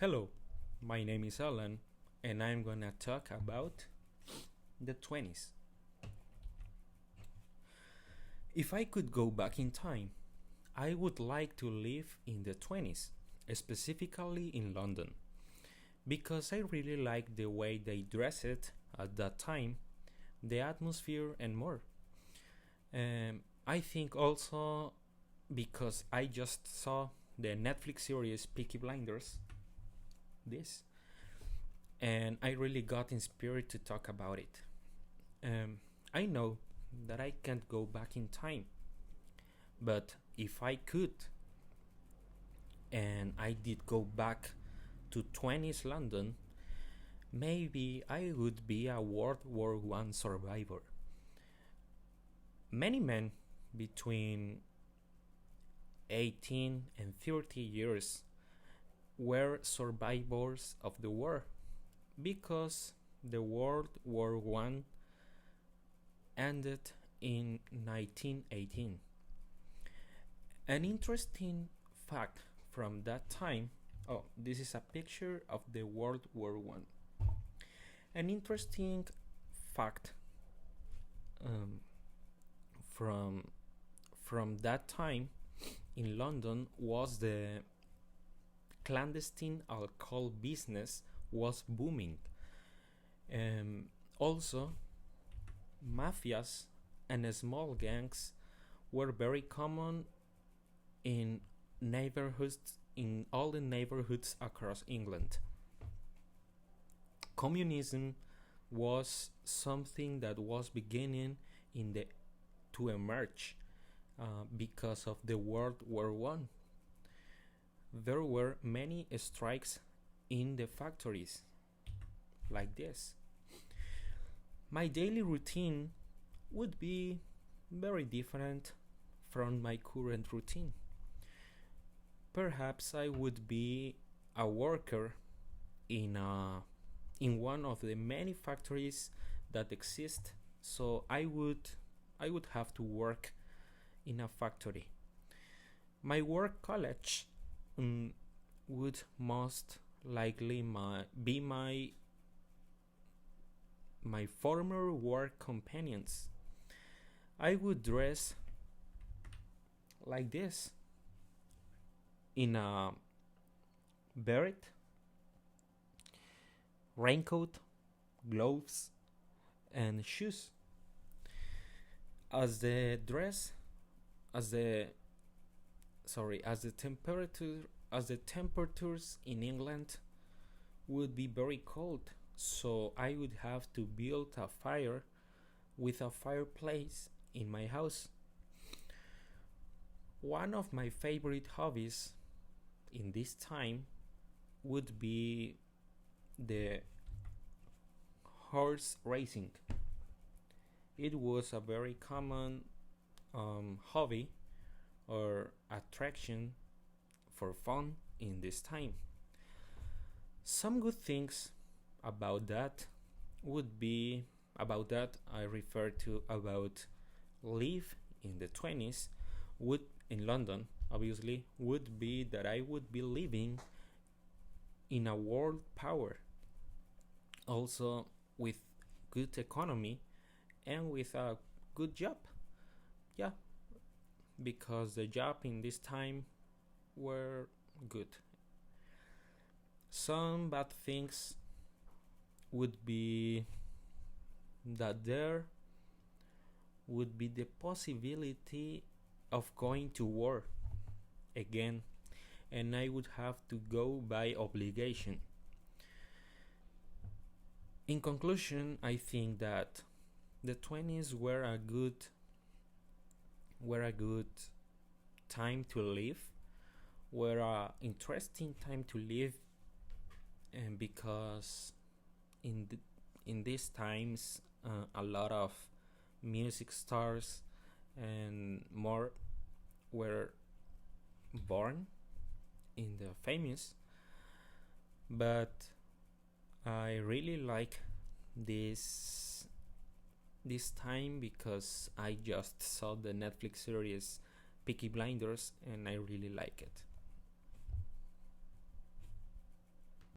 Hello, my name is Alan, and I'm gonna talk about the 20s. If I could go back in time, I would like to live in the 20s, specifically in London, because I really like the way they dressed at that time, the atmosphere, and more. I think also because I just saw the Netflix series Peaky Blinders, this, and I really got inspired to talk about it. I know that I can't go back in time, but if I could, and I did go back to 20s London, maybe I would be a World War One survivor. Many men between 18 and 30 years were survivors of the war because the World War One ended in 1918. An interesting fact from that time. Oh, this is a picture of the World War One. An interesting fact um, from that time in London was the clandestine alcohol business was booming. Also, mafias and small gangs were very common in neighborhoods in all the neighborhoods across England. Communism was something that was beginning in the to emerge because of the World War One. There were many strikes in the factories like this. My daily routine would be very different from my current routine. Perhaps I would be a worker in one of the many factories that exist, so I would have to work in a factory. My work college would most likely be my former work companions. I would dress like this in a beret, raincoat, gloves, and shoes. As the dress, as the sorry, as the temperatures in England would be very cold, so I would have to build a fire with a fireplace in my house. One of my favorite hobbies in this time would be the horse racing. It was a very common hobby or attraction for fun in this time. Some good things about that would be about that I refer to about live in the 20s would in London obviously would be that I would be living in a world power, also with good economy and with a good job. Yeah, because the job in this time were good. Some bad things would be that there would be the possibility of going to war again, and I would have to go by obligation. In conclusion, I think that the 20s were a good time to live, were a interesting time to live, and because in these times a lot of music stars and more were born in the famous, but I really like this time because I just saw the Netflix series Peaky Blinders and I really like it.